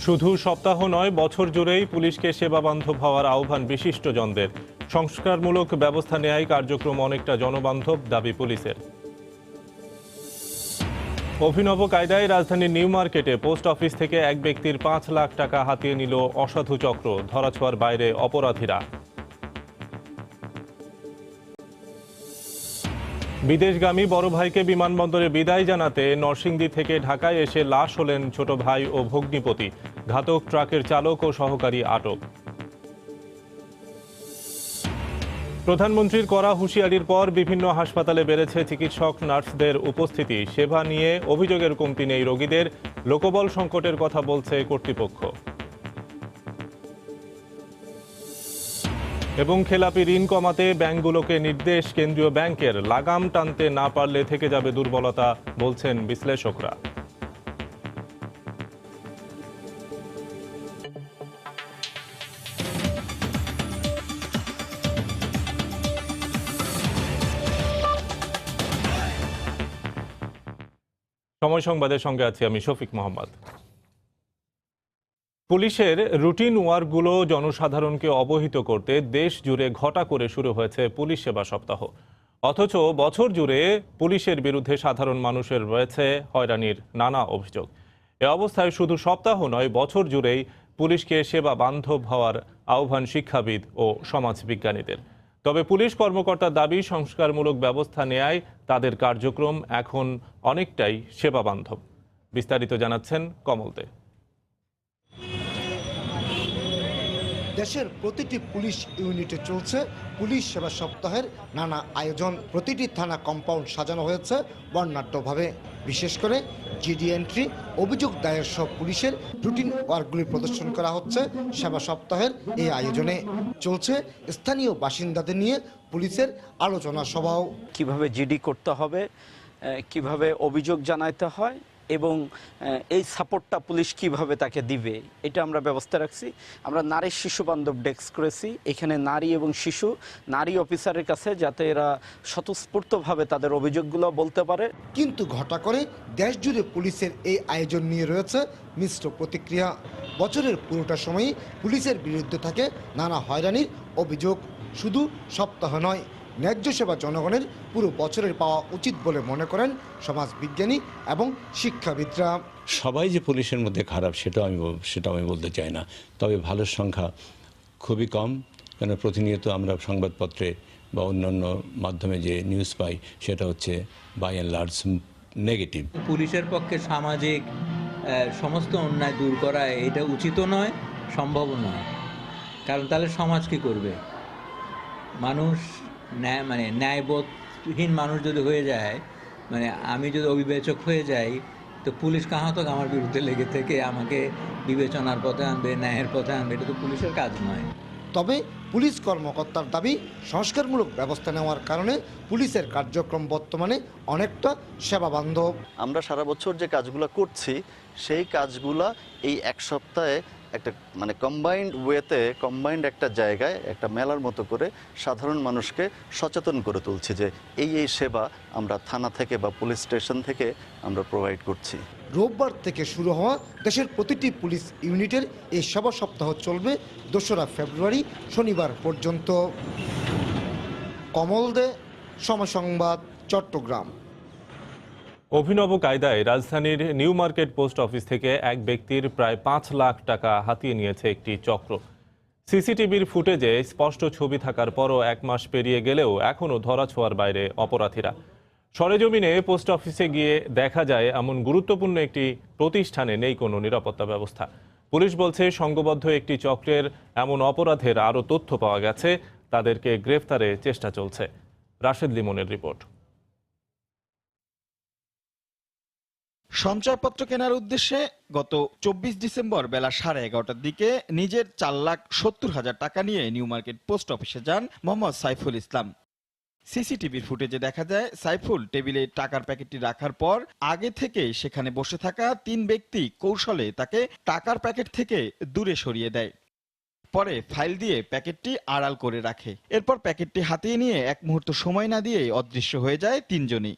শুধু সপ্তাহ নয়, বছর জুড়েই পুলিশকে সেবাবান্ধব হওয়ার আহ্বান বিশিষ্টজনদের। সংস্কারমূলক ব্যবস্থা নেয়ায় কার্যক্রম অনেকটা জনবান্ধব দাবি পুলিশের। অভিনব কায়দায় রাজধানীর নিউ মার্কেটে পোস্ট অফিস থেকে এক ব্যক্তির ৫ লাখ টাকা হাতিয়ে নিল অসাধু চক্র। ধরাছোঁয়ার বাইরে অপরাধীরা। বিদেশগামী বড় ভাইকে বিমানবন্দরে বিদায় জানাতে নরসিংদী থেকে ঢাকায় এসে লাশ হলেন ছোট ভাই ও ভগ্নিপতি। ঘাতক ট্রাকের চালক ও সহকারী আটক। প্রধানমন্ত্রীর কড়া হুঁশিয়ারির পর বিভিন্ন হাসপাতালে বেড়েছে চিকিৎসক নার্সদের উপস্থিতি। সেবা নিয়ে অভিযোগের কমতি নেই রোগীদের। লোকবল সংকটের কথা বলছে কর্তৃপক্ষ। এবং খেলাপি ঋণ কমাতে ব্যাংকগুলোকে নির্দেশ কেন্দ্রীয় ব্যাংকের। লাগাম টানতে না পারলে থেকে যাবে দুর্বলতা, বলছেন বিশ্লেষকরা। সময় সংবাদের সঙ্গে আছি আমি শফিক মোহাম্মদ। পুলিশের রুটিন ওয়ার্কগুলো জনসাধারণকে অবহিত করতে দেশ জুড়ে ঘটা করে শুরু হয়েছে পুলিশ সেবা সপ্তাহ। অথচ বছর জুড়ে পুলিশের বিরুদ্ধে সাধারণ মানুষের রয়েছে হয়রানির নানা অভিযোগ। এ অবস্থায় শুধু সপ্তাহ নয়, বছর জুড়েই পুলিশকে সেবা বান্ধব হওয়ার আহ্বান শিক্ষাবিদ ও সমাজবিজ্ঞানীদের। তবে পুলিশ কর্মকর্তার দাবি, সংস্কারমূলক ব্যবস্থা নেয়ায় তাদের কার্যক্রম এখন অনেকটাই সেবা বান্ধব। বিস্তারিত জানাচ্ছেন কমল দে। দেশের প্রতিটি পুলিশ ইউনিটে চলছে পুলিশ সেবা সপ্তাহের নানা আয়োজন। প্রতিটি থানা কম্পাউন্ড সাজানো হয়েছে বর্ণাঢ্যভাবে। বিশেষ করে জিডি এন্ট্রি, অভিযোগ দায়ের সব পুলিশের রুটিন ওয়ার্কগুলি প্রদর্শন করা হচ্ছে সেবা সপ্তাহের এই আয়োজনে। চলছে স্থানীয় বাসিন্দাদের নিয়ে পুলিশের আলোচনা সভাও। কিভাবে জিডি করতে হবে, কিভাবে অভিযোগ জানাইতে হয় এবং এই সাপোর্টটা পুলিশ কিভাবে তাকে দিবে, এটা আমরা ব্যবস্থা রাখছি। আমরা নারী শিশু বান্ধব ডেস্ক করেছি। এখানে নারী এবং শিশু নারী অফিসারের কাছে, যাতে এরা স্বতঃস্ফূর্তভাবে তাদের অভিযোগগুলো বলতে পারে। কিন্তু ঘটা করে দেশ জুড়ে পুলিশের এই আয়োজন নিয়ে রয়েছে মিশ্র প্রতিক্রিয়া। বছরের পুরোটা সময়ই পুলিশের বিরুদ্ধে থাকে নানা হয়রানির অভিযোগ। শুধু সপ্তাহ নয়, ন্যায্য সেবা জনগণের পুরো বছরের পাওয়া উচিত বলে মনে করেন সমাজবিজ্ঞানী এবং শিক্ষাবিদরা। সবাই যে পুলিশের মধ্যে খারাপ সেটা আমি বলতে চাই না, তবে ভালোর সংখ্যা খুবই কম। কেন প্রতিনিয়ত আমরা সংবাদপত্রে বা অন্যান্য মাধ্যমে যে নিউজ পাই, সেটা হচ্ছে বাই অ্যান্ড লার্জ নেগেটিভ। পুলিশের পক্ষে সামাজিক সমস্ত অন্যায় দূর করা এটা উচিত নয়, সম্ভব নয়। কারণ তাহলে সমাজ কি করবে? মানুষ ন্যায়বোধহীন মানুষ যদি হয়ে যায়, আমি যদি অবিবেচক হয়ে যাই, তো পুলিশ কাহাতক আমার বিরুদ্ধে লেগে থেকে আমাকে বিবেচনার পথে আনবে, ন্যায়ের পথে আনবে। এটা তো পুলিশের কাজ নয়। তবে পুলিশ কর্মকর্তার দাবি, সংস্কারমূলক ব্যবস্থা নেওয়ার কারণে পুলিশের কার্যক্রম বর্তমানে অনেকটা সেবা বান্ধব। আমরা সারা বছর যে কাজগুলো করছি, সেই কাজগুলা এই এক সপ্তাহে একটা কম্বাইন্ড ওয়েতে, কম্বাইন্ড একটা জায়গায়, একটা মেলার মতো করে সাধারণ মানুষকে সচেতন করে তুলছি যে এই সেবা আমরা থানা থেকে বা পুলিশ স্টেশন থেকে আমরা প্রোভাইড করছি। রোববার থেকে শুরু হওয়া দেশের প্রতিটি পুলিশ ইউনিটের এই সেবা সপ্তাহ চলবে 2রা ফেব্রুয়ারি শনিবার পর্যন্ত। কমল দে, সময় সংবাদ, চট্টগ্রাম। অভিনব কায়দায় রাজধানীর নিউ মার্কেট পোস্ট অফিস থেকে এক ব্যক্তির প্রায় ৫ লাখ টাকা হাতিয়ে নিয়েছে একটি চক্র। সিসিটিভির ফুটেজে স্পষ্ট ছবি থাকার পরও 1 মাস পেরিয়ে গেলেও এখনও ধরাছোঁয়ার বাইরে অপরাধীরা। সরেজমিনে পোস্ট অফিসে গিয়ে দেখা যায়, এমন গুরুত্বপূর্ণ একটি প্রতিষ্ঠানে নেই কোনো নিরাপত্তা ব্যবস্থা। পুলিশ বলছে, সংঘবদ্ধ একটি চক্রের এমন অপরাধের আরও তথ্য পাওয়া গেছে। তাদেরকে গ্রেফতারে চেষ্টা চলছে। রাশেদ লিমনের রিপোর্ট। সঞ্চয়পত্র কেনার উদ্দেশ্যে গত 24 ডিসেম্বর বেলা 11:30টার দিকে নিজের 4,70,000 টাকা নিয়ে নিউ মার্কেট পোস্ট অফিসে যান মোহাম্মদ সাইফুল ইসলাম। সিসিটিভির ফুটেজে দেখা যায়, সাইফুল টেবিলে টাকার প্যাকেটটি রাখার পর আগে থেকে সেখানে বসে থাকা 3 ব্যক্তি কৌশলে তাকে টাকার প্যাকেট থেকে দূরে সরিয়ে দেয়। পরে ফাইল দিয়ে প্যাকেটটি আড়াল করে রাখে। এরপর প্যাকেটটি হাতিয়ে নিয়ে 1 মুহূর্ত সময় না দিয়ে অদৃশ্য হয়ে যায় 3 জনই।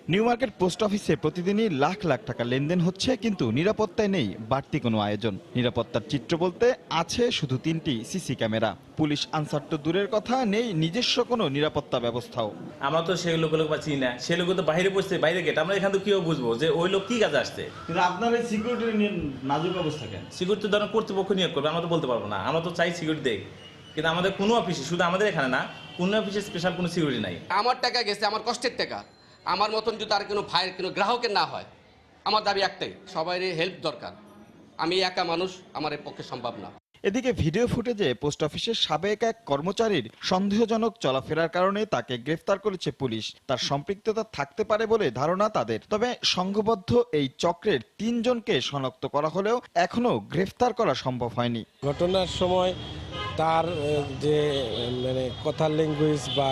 নিউ মার্কেট পোস্ট অফিসে প্রতিদিনই লাখ লাখ টাকা লেনদেন হচ্ছে, কিন্তু নিরাপত্তায় নেই বাড়তি কোনো আয়োজন। নিরাপত্তার চিত্র বলতে আছে শুধু 3টি সিসি ক্যামেরা। পুলিশ আনসার তো দূরের কথা, নেই নিজস্ব কোনো নিরাপত্তা ব্যবস্থাও। আমরা তো সেই লোক চিনি না, সেই লোক তো বাইরে বসছে, বাইরে গেট, আমরা এখান থেকে কিভাবে বুঝবো যে ওই লোক কি কাজে আসছে? কিন্তু আপনার এই সিকিউরিটি নিয়ে নাজুক অবস্থা কেন? সিকিউরিটি ধরেন কর্তৃপক্ষ নিয়োগ করবে, আমরা তো বলতে পারবো না। আমরা তো চাই সিকিউরিটি দেখ, কিন্তু আমাদের কোনো অফিসে, শুধু আমাদের এখানে না, কোনো অফিসে স্পেশাল কোনো সিকিউরিটি নাই। আমার টাকা গেছে, আমার কষ্টের টাকা, আমার মতন যদি আর কোনো ভাইয়ের কোনো গ্রাহকের না হয়, আমার দাবি একটাই, সবারই হেল্প দরকার। আমি একা মানুষ, আমার এর পক্ষে সম্ভব না। এদিকে ভিডিও ফুটেজে পোস্ট অফিসের সাবেক এক কর্মচারীর সন্দেহজনক চলাফেরার কারণে তাকে গ্রেফতার করেছে পুলিশ। তার সম্পৃক্ততা থাকতে পারে বলে ধারণা তাদের। তবে সংঘবদ্ধ এই চক্রের 3 জনকে শনাক্ত করা হলেও এখনো গ্রেফতার করা সম্ভব হয়নি। ঘটনার সময় তার যে মানে কথার ল্যাঙ্গুয়েজ বা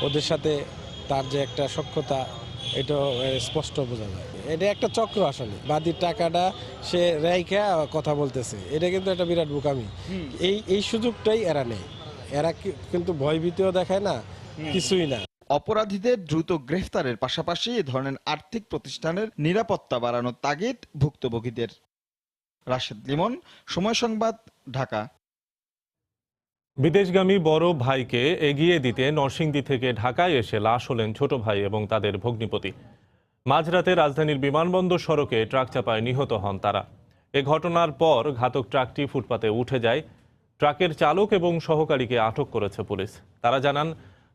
ওদের সাথে তার যে একটা সখ্যতা, এটা স্পষ্ট বোঝা যায়। এটা একটা চক্র আসলে, বাদীর টাকাটা সে রাইখা কথা বলতেছে, এটা কিন্তু একটা বিরাট বোকামি। এই সুযোগটাই এরা নেই, এরা কিন্তু ভয়ভীতিও দেখায় না, কিছুই না। অপরাধীদের দ্রুত গ্রেফতারের পাশাপাশি এ ধরনের আর্থিক প্রতিষ্ঠানের নিরাপত্তা বাড়ানোর তাগিদ ভুক্তভোগীদের। রাশেদ লিমন, সময় সংবাদ, ঢাকা। বিদেশগামী বড় ভাইকে এগিয়ে দিতে নরসিংদী থেকে ঢাকায় এসে লাশ হলেন ছোট ভাই এবং তাদের ভগ্নিপতি। মাঝরাতে রাজধানীর বিমানবন্দর সড়কে ট্রাক চাপায় নিহত হন তারা। এ ঘটনার পর ঘাতক ট্রাকটি ফুটপাতে উঠে যায়। ট্রাকের চালক এবং সহকারীকে আটক করেছে পুলিশ। তারা জানান,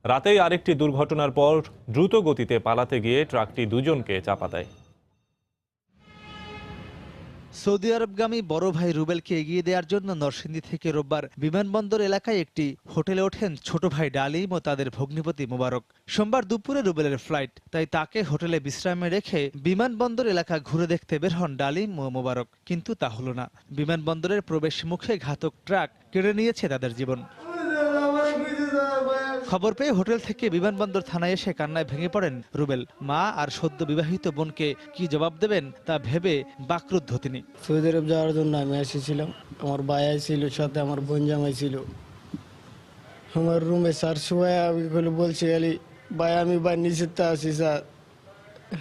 রাতেই আরেকটি দুর্ঘটনার পর দ্রুত গতিতে পালাতে গিয়ে ট্রাকটি দুজনকে চাপা দেয়। সৌদি আরবগামী বড় ভাই রুবেলকে এগিয়ে দেওয়ার জন্য নরসিংদী থেকে রোববার বিমানবন্দর এলাকায় একটি হোটেলে ওঠেন ছোট ভাই ডালিম ও তাদের ভগ্নিপতি মোবারক। সোমবার দুপুরে রুবেলের ফ্লাইট, তাই তাকে হোটেলে বিশ্রামে রেখে বিমানবন্দর এলাকা ঘুরে দেখতে বের হন ডালিম ও মোবারক। কিন্তু তা হলো না। বিমানবন্দরের প্রবেশ মুখে ঘাতক ট্রাক কেড়ে নিয়েছে তাদের জীবন। খবর পেয়ে হোটেল থেকে বিমানবন্দর থানায় এসে কান্নায় ভেঙে পড়েন রুবেল। মা আর সদ্য বিবাহিত বোনকে কি জবাব দেবেন তা ভেবে বাকরুদ্ধ তিনি। সৌদি আরব যাওয়ার জন্য আমি এসেছিলাম, আমার ভাই ছিল, সাথে আমার বোন জামাই ছিল। আমার রুমে স্যার শুয়ে আমি বলছি খালি, ভাই আমি নিচেতে আছি স্যার,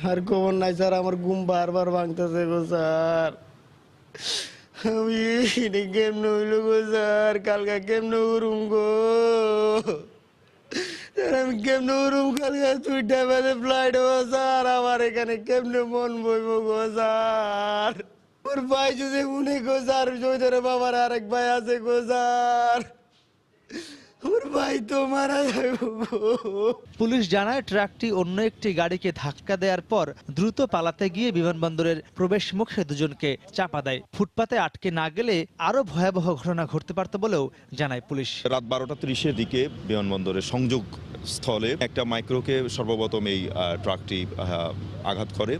আর খবর নাই স্যার, আমার ঘুম বারবার ভাঙতেছে গো স্যার। আমি কেমনে হইল গো স্যার, কালকা কেমনে উরুম গো, আমি কেমনে উরুম, কালকা 2টা বাজে ফ্লাইট হবো স্যার, আমার এখানে কেমনে মন বইব গো স্যার। ওর ভাই যদি উনি গো স্যার, জয়ধরে বাবার আরেক ভাই আছে গো স্যার, ওর ভাই তো মারা যাবে গো। পুলিশ জানায়, ট্রাকটি অন্য একটি গাড়িকে ধাক্কা দেওয়ার পর দ্রুত পালাতে গিয়ে বিমানবন্দরের প্রবেশ মুখে দুজনকে চাপা দেয়। ফুটপাতে আটকে না গেলে আরো ভয়াবহ ঘটনা ঘটতে পারত বলেও জানায় পুলিশ। রাত 12:30-এর দিকে বিমানবন্দরের সংযোগ স্থলে একটা মাইক্রোকে সর্বপ্রথম এই ট্রাকটি আঘাত করে।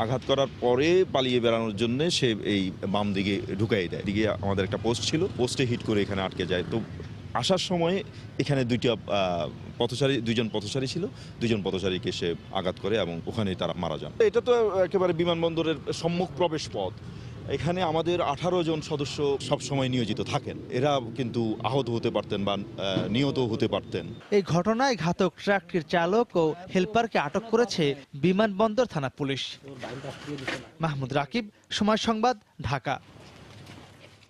আঘাত করার পরে পালিয়ে বেড়ানোর জন্য সে এই বাম দিকে ঢুকাই দেয়। দিকে আমাদের একটা পোস্ট ছিল, পোস্টে হিট করে এখানে আটকে যায়। তো আসার সময় এখানে দুইজন পথচারী ছিল, দুইজন পথচারীকে সে আঘাত করে এবং ওখানে তারা মারা যান। এটা তো একেবারে বিমানবন্দরের সম্মুখ প্রবেশ পথ। এখানে আমাদের 18 জন সদস্য সবসময় নিয়োজিত থাকেন। এরা কিন্তু আহত হতে পারতেন বা নিহত হতে পারতেন। এই ঘটনায় ঘাতক ট্রাকটির চালক ও হেলপারকে আটক করেছে বিমানবন্দর থানা পুলিশ। মাহমুদ রাকিব, সময় সংবাদ, ঢাকা।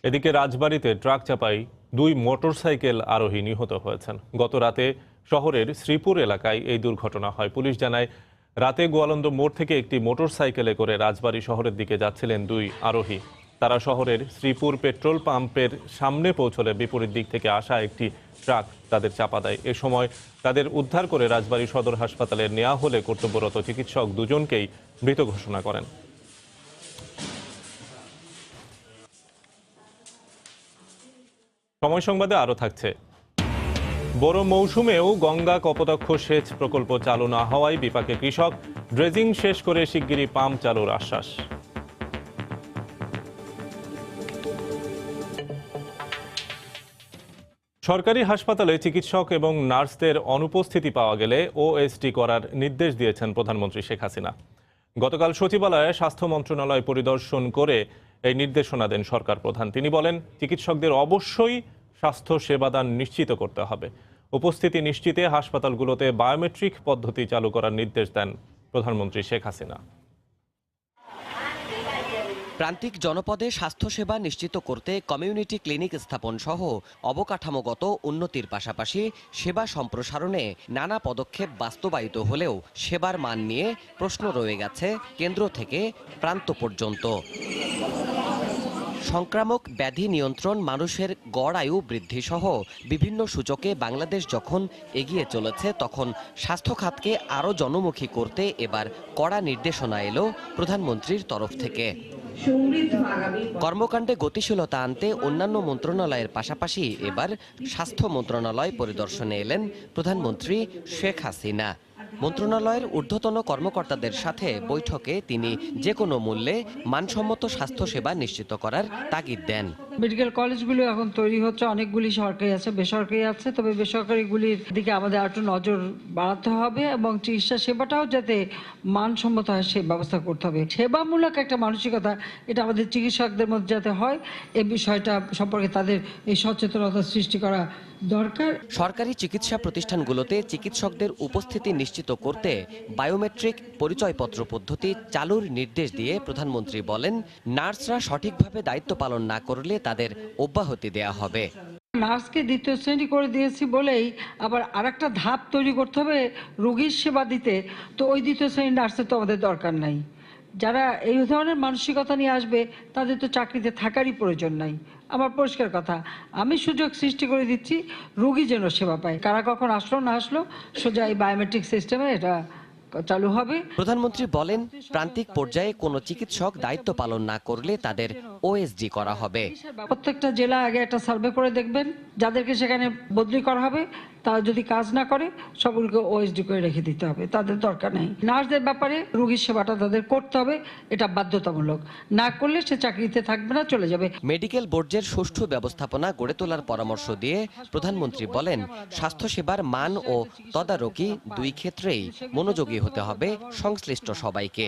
এদিকে রাজবাড়ীতে ট্রাক চাপায় 2 মোটরসাইকেল আরোহী নিহত হয়েছেন। গত রাতে শহরের শ্রীপুর এলাকায় এই দুর্ঘটনা হয়। পুলিশ জানায়, রাতে গোয়ালন্দ মোড় থেকে একটি মোটরসাইকেলে করে রাজবাড়ী শহরের দিকে যাচ্ছিলেন 2 আরোহী। তারা শহরের শ্রীপুর পেট্রোল পাম্পের সামনে পৌঁছলে বিপরীত দিক থেকে আসা একটি ট্রাক তাদের চাপা দেয়। এ সময় তাদের উদ্ধার করে রাজবাড়ী সদর হাসপাতালে নেওয়া হলে কর্তব্যরত চিকিৎসক দুজনকেই মৃত ঘোষণা করেন। সময় সংবাদে আরও থাকছে, বড় মৌসুমেও গঙ্গা কপোতাক্ষ সেচ প্রকল্প চালু না হওয়ায় বিপাকে কৃষক। ড্রেজিং শেষ করে শিগগিরই পাম্প চালুর আশ্বাস। সরকারি হাসপাতালে চিকিৎসক এবং নার্সদের অনুপস্থিতি পাওয়া গেলে ওএসটি করার নির্দেশ দিয়েছেন প্রধানমন্ত্রী শেখ হাসিনা। গতকাল সচিবালয়ে স্বাস্থ্য মন্ত্রণালয় পরিদর্শন করে এই নির্দেশনা দেন সরকার প্রধান। তিনি বলেন, চিকিৎসকদের অবশ্যই স্বাস্থ্য সেবাদান নিশ্চিত করতে হবে। উপস্থিতি নিশ্চিতে হাসপাতালগুলোতে বায়োমেট্রিক পদ্ধতি চালু করার নির্দেশ দেন প্রধানমন্ত্রী শেখ হাসিনা। প্রান্তিক জনপদে স্বাস্থ্যসেবা নিশ্চিত করতে কমিউনিটি ক্লিনিক স্থাপন সহ অবকাঠামোগত উন্নতির পাশাপাশি সেবা সম্প্রসারণে নানা পদক্ষেপ বাস্তবায়িত হলেও সেবার মান নিয়ে প্রশ্ন রয়ে গেছে কেন্দ্র থেকে প্রান্ত পর্যন্ত। সংক্রামক ব্যাধি নিয়ন্ত্রণ, মানুষের গড় আয়ু বৃদ্ধি সহ বিভিন্ন সূচকে বাংলাদেশ যখন এগিয়ে চলেছে, তখন স্বাস্থ্য খাতকে আরও জনমুখী করতে এবার কড়া নির্দেশনা এলো প্রধানমন্ত্রীর তরফ থেকে। কর্মকাণ্ডে গতিশীলতা আনতে অন্যান্য মন্ত্রণালয়ের পাশাপাশি এবার স্বাস্থ্য মন্ত্রণালয় পরিদর্শনে এলেন প্রধানমন্ত্রী শেখ হাসিনা। মন্ত্রণালয়ের ঊর্ধ্বতন কর্মকর্তাদের সাথে বৈঠকে তিনি যে কোনো মূল্যে মানসম্মত স্বাস্থ্যসেবা নিশ্চিত করার তাগিদ দেন। মেডিকেল কলেজগুলো এখন তৈরি হচ্ছে, অনেকগুলি সরকারি আছে, বেসরকারি আছে, তবে বেসরকারিগুলির দিকে আমাদের একটু নজর বাড়াতে হবে এবং চিকিৎসা সেবাটাও যাতে মানসম্মত হয় সে ব্যবস্থা করতে হবে। সেবামূলক একটা মানসিকতা এটা আমাদের চিকিৎসকদের মধ্যে যাতে হয়, এই বিষয়টা সম্পর্কে তাদের এই সচেতনতা সৃষ্টি করা দরকার। সরকারি চিকিৎসা প্রতিষ্ঠানগুলোতে চিকিৎসকদের উপস্থিতি নিশ্চিত করতে বায়োমেট্রিক পরিচয়পত্র পদ্ধতি চালুর নির্দেশ দিয়ে প্রধানমন্ত্রী বলেন, নার্সরা সঠিকভাবে দায়িত্ব পালন না করলে তাদের অব্যাহতি দেয়া হবে। নার্সকে দ্বিতীয় শ্রেণী করে দিয়েছি বলেই আবার আরেকটা ধাপ তৈরি করতে হবে রোগীর সেবা দিতে, তো ওই দ্বিতীয় শ্রেণীর নার্সের তো আমাদের দরকার নাই। যারা এই ধরনের মানসিকতা নিয়ে আসবে তাদের তো চাকরিতে থাকারই প্রয়োজন নাই। আমার পরিষ্কার কথা, আমি সুযোগ সৃষ্টি করে দিচ্ছি রোগী যেন সেবা পায়। কারা কখন আসলো না আসলো সোজা এই বায়োমেট্রিক সিস্টেমে এটা চালু হবে। প্রধানমন্ত্রী বলেন, প্রান্তিক পর্যায়ে কোনো চিকিৎসক দায়িত্ব পালন না করলে তাদের ওএসডি করা হবে। প্রত্যেকটা জেলা আগে একটা সার্ভে করে দেখবেন, যাদেরকে সেখানে বদলি করা হবে তারা যদি কাজ না করে সবগুলোকে ওএসডি করে রেখে দিতে হবে, তাদের দরকার নেই। নার্সদের ব্যাপারে রোগীর সেবাটা তাদের করতে হবে, এটা বাধ্যতামূলক, না করলে সে চাকরিতে থাকবে না, চলে যাবে। মেডিকেল বোর্ডের সুষ্ঠু ব্যবস্থাপনা গড়ে তোলার পরামর্শ দিয়ে প্রধানমন্ত্রী বলেন, স্বাস্থ্যসেবার মান ও তদারকি দুই ক্ষেত্রেই মনোযোগী হতে হবে সংশ্লিষ্ট সবাইকে।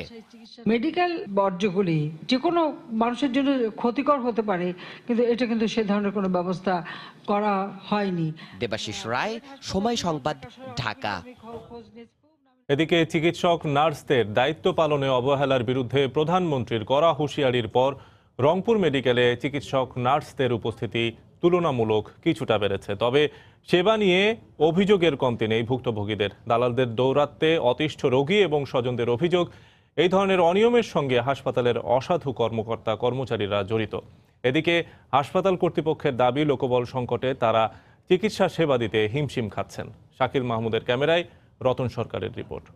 মেডিকেল বর্জ্যগুলি যে কোনো মানুষের জন্য ক্ষতিকর হতে পারে, কিন্তু এটা কিন্তু সে ধরনের কোনো ব্যবস্থা করা হয়নি। দেবাশিস রায়, সময় সংবাদ, ঢাকা। এদিকে চিকিৎসক নার্সদের দায়িত্ব পালনে অবহেলার বিরুদ্ধে প্রধানমন্ত্রীর কড়া হুঁশিয়ারির পর রংপুর মেডিকেলে চিকিৎসক নার্সদের উপস্থিতি তুলনামূলক কিছুটা বেড়েছে। তবে সেবা নিয়ে অভিযোগের কমতি নেই ভুক্তভোগীদের। দালালদের দৌরাত্ম্যে অতিষ্ঠ রোগী এবং স্বজনদের অভিযোগ, এই ধরনের অনিয়মের সঙ্গে হাসপাতালের অসাধু কর্মকর্তা কর্মচারীরা জড়িত। এদিকে হাসপাতাল কর্তৃপক্ষের দাবি, লোকবল সংকটে তারা চিকিৎসা সেবা দিতে হিমশিম খাচ্ছেন। শাকিল মাহমুদের ক্যামেরায় রতন সরকারের রিপোর্ট।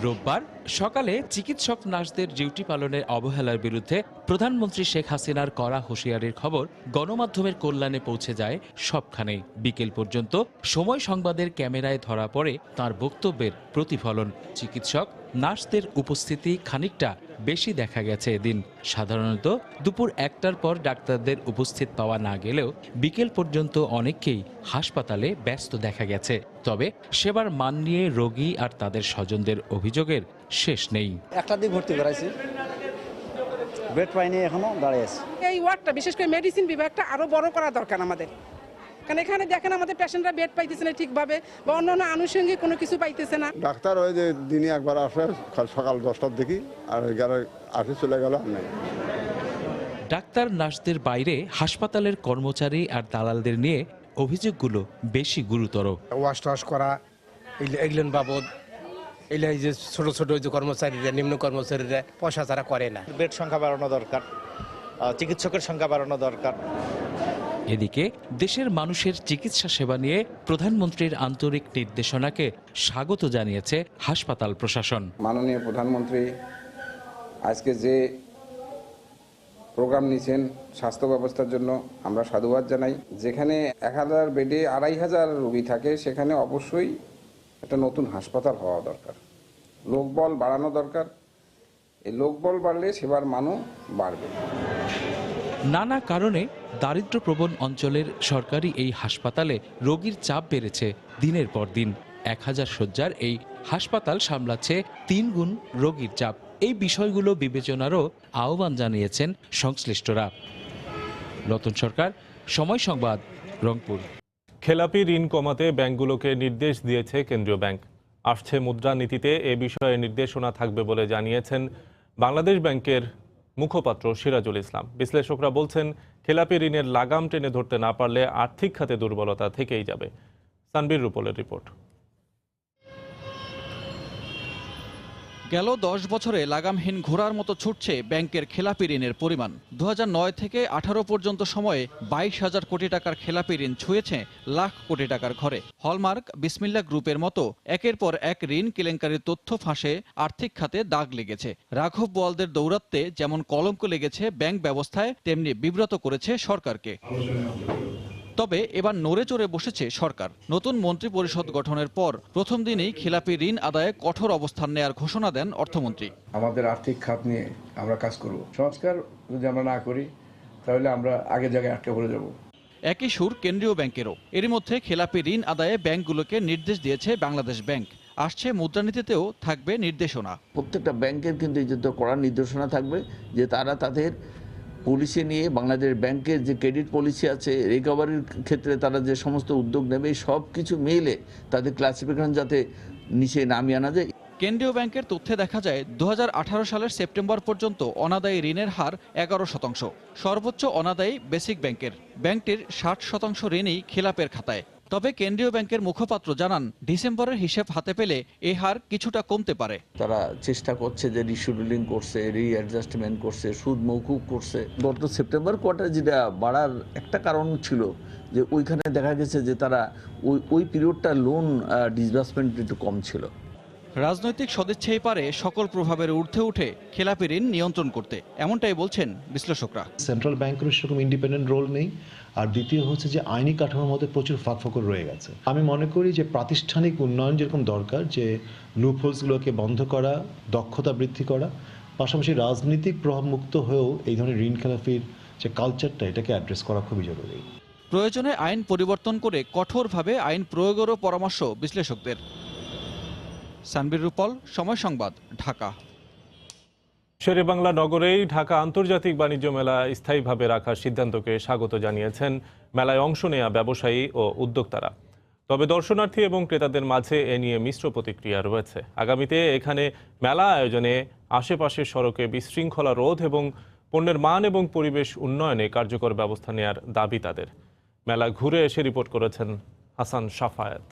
রোববার সকালে চিকিৎসক নার্সদের ডিউটি পালনের অবহেলার বিরুদ্ধে প্রধানমন্ত্রী শেখ হাসিনার কড়া হুঁশিয়ারির খবর গণমাধ্যমের কল্যাণে পৌঁছে যায় সবখানেই। বিকেল পর্যন্ত সময় সংবাদের ক্যামেরায় ধরা পড়ে তার বক্তব্যের প্রতিফলন। চিকিৎসক নার্সদের উপস্থিতি খানিকটা বেশি দেখা গেছে এদিন। সাধারণত দুপুর 1টার পর ডাক্তারদের উপস্থিত পাওয়া না গেলেও বিকেল পর্যন্ত অনেককেই হাসপাতালে ব্যস্ত দেখা গেছে। তবে সেবার মান নিয়ে রোগী আর তাদের স্বজনদের অভিযোগের শেষ নেই। একটা দিয়ে ভর্তি করাইছি, বেড পাইনি, এখনো দাঁড়িয়ে আছে। এই ওয়ার্ডটা বিশেষ করে মেডিসিন বিভাগটা আরো বড় করা দরকার আমাদের, কারণ এখানে দেখেন আমাদের পেশেন্টরা বেড পাইতেছে না ঠিকভাবে, বা অন্যান্য আনুষঙ্গিক কোনো কিছু পাইতেছে না। ডাক্তার ওই যে দিনে একবার আসে সকাল 10টার দিকে, আর আসে চলে গেল। ডাক্তার নার্সদের বাইরে হাসপাতালের কর্মচারী আর দালালদের নিয়ে অভিযোগগুলো বেশি গুরুতর। ওয়াশ টাশ করা, এগুলো বাবদ এই যে ছোট ছোট যে কর্মচারীরা, নিম্ন কর্মচারীরা পয়সা ছাড়া করে না। বেড সংখ্যা বাড়ানো দরকার, চিকিৎসকের সংখ্যা বাড়ানো দরকার। এদিকে দেশের মানুষের চিকিৎসা সেবা নিয়ে প্রধানমন্ত্রীর আন্তরিক নির্দেশনাকে স্বাগত জানিয়েছে হাসপাতাল প্রশাসন। মাননীয় প্রধানমন্ত্রী আজকে যে প্রোগ্রাম নিয়েছেন স্বাস্থ্য ব্যবস্থার জন্য আমরা সাধুবাদ জানাই। যেখানে 1000 বেডে 2500 রোগী থাকে, সেখানে অবশ্যই একটা নতুন হাসপাতাল হওয়া দরকার, লোকবল বাড়ানো দরকার। এই লোকবল বাড়লে সেবার মানও বাড়বে। নানা কারণে দারিদ্র্যপ্রবণ অঞ্চলের সরকারি এই হাসপাতালে রোগীর চাপ বেড়েছে দিনের পর দিন। 1000 শয্যার এই হাসপাতাল সামলাচ্ছে 3 গুণ রোগীর চাপ। এই বিষয়গুলো বিবেচনারও আহ্বান জানিয়েছেন সংশ্লিষ্টরা। রতন সরকার, সময় সংবাদ, রংপুর। খেলাপি ঋণ কমাতে ব্যাংকগুলোকে নির্দেশ দিয়েছে কেন্দ্রীয় ব্যাংক। আসছে মুদ্রানীতিতে এ বিষয়ে নির্দেশনা থাকবে বলে জানিয়েছেন বাংলাদেশ ব্যাংকের মুখপাত্র সিরাজুল ইসলাম। বিশ্লেষকরা বলছেন, খেলাপি ঋণের লাগাম টেনে ধরতে না পারলে আর্থিক খাতে দুর্বলতা থেকেই যাবে। সানবীর রুপলের রিপোর্ট। গেল 10 বছরে লাগামহীন ঘোড়ার মতো ছুটছে ব্যাংকের খেলাপি ঋণের পরিমাণ। 2009 থেকে 18 পর্যন্ত সময়ে 22,000 কোটি টাকার খেলাপি ঋণ ছুঁয়েছে লাখ কোটি টাকার ঘরে। হলমার্ক, বিসমিল্লাহ গ্রুপের মতো একের পর এক ঋণ কেলেঙ্কারির তথ্য ফাঁসে আর্থিক খাতে দাগ লেগেছে। রাঘব বোয়ালদের দৌরাত্ম্যে যেমন কলঙ্ক লেগেছে ব্যাংক ব্যবস্থায়, তেমনি বিব্রত করেছে সরকারকে। তবে এবার নড়ে চড়ে বসেছে সরকার। নতুন মন্ত্রী পরিষদ গঠনের পর প্রথম দিনেই খেলাপি ঋণ আদায়ে কঠোর অবস্থান নেয়ার ঘোষণা দেন অর্থমন্ত্রী। আমাদের আর্থিক খাত নিয়ে আমরা কাজ করব। সংস্কার যদি আমরা না করি তাহলে আমরা আগের জায়গায় আটকে পড়ে যাব। একই সুর কেন্দ্রীয় ব্যাংকেরও। এরই মধ্যে খেলাপি ঋণ আদায়ে ব্যাংকগুলোকে নির্দেশ দিয়েছে বাংলাদেশ ব্যাংক। আসছে মুদ্রানীতিতেও থাকবে নির্দেশনা। প্রত্যেকটা ব্যাংকের কিন্তু এই যে কড়া নির্দেশনা থাকবে যে তারা তাদের পলিসি নিয়ে বাংলাদেশ ব্যাংকের যে ক্রেডিট পলিসি আছে, রিকভারির ক্ষেত্রে তারা যে সমস্ত উদ্যোগ নেবে সব কিছু মিলে তাদের ক্লাসিফিকেশন যাতে নিচে নামিয়ে আনা যায়। কেন্দ্রীয় ব্যাংকের তথ্যে দেখা যায় 2018 সালের সেপ্টেম্বর পর্যন্ত অনাদায়ী ঋণের হার 11%। সর্বোচ্চ অনাদায়ী বেসিক ব্যাংকের। ব্যাংকটির 60% ঋণই খেলাপের খাতায়। তবে কেন্দ্রীয় ব্যাংকের মুখপাত্র জানান, ডিসেম্বরের হিসেব হাতে পেলে এই হার কিছুটা কমতে পারে। তারা চেষ্টা করছে যে রিশিডিউলিং করছে, রিঅ্যাডজাস্টমেন্ট করছে, সুদ মৌকুব করছে। গত সেপ্টেম্বর কোয়ার্টারে যেটা বাড়ার একটা কারণ ছিল যে ওইখানে দেখা গেছে যে তারা ওই পিরিয়ডটা লোন ডিসবার্সমেন্ট একটু কম ছিল। রাজনৈতিক সদিচ্ছাই পারে সকল প্রভাবের ঊর্ধ্বে উঠে খেলাপি ঋণ নিয়ন্ত্রণ করতে, এমনটাই বলছেন বিশ্লেষকরা। সেন্ট্রাল ব্যাংকের সেরকম ইন্ডিপেন্ডেন্ট রোল নেই, আর দ্বিতীয় হচ্ছে যে আইনি কাঠামোর মধ্যে প্রচুর ফাঁকফোকর রয়ে গেছে। আমি মনে করি যে প্রাতিষ্ঠানিক উন্নয়ন যেরকম দরকার, যে লুপহোলসগুলোকে বন্ধ করা, দক্ষতা বৃদ্ধি করা, পাশাপাশি রাজনৈতিক প্রভাবমুক্ত হয়েও এই ধরনের ঋণ খেলাপির যে কালচারটা, এটাকে অ্যাড্রেস করা খুবই জরুরি। প্রয়োজনে আইন পরিবর্তন করে কঠোরভাবে আইন প্রয়োগেরও পরামর্শ বিশ্লেষকদের। সানবীর রুপল, সময় সংবাদ, ঢাকা। শেরেবাংলা নগরেই ঢাকা আন্তর্জাতিক বাণিজ্য মেলা স্থায়ীভাবে রাখার সিদ্ধান্তকে স্বাগত জানিয়েছেন মেলায় অংশ নেয়া ব্যবসায়ী ও উদ্যোক্তারা। তবে দর্শনার্থী এবং ক্রেতাদের মাঝে এ নিয়ে মিশ্র প্রতিক্রিয়া রয়েছে। আগামীতে এখানে মেলা আয়োজনে আশেপাশের সড়কে বিশৃঙ্খলা রোধ এবং পণ্যের মান এবং পরিবেশ উন্নয়নে কার্যকর ব্যবস্থা নেওয়ার দাবি তাদের। মেলা ঘুরে এসে রিপোর্ট করেছেন হাসান সাফায়াত।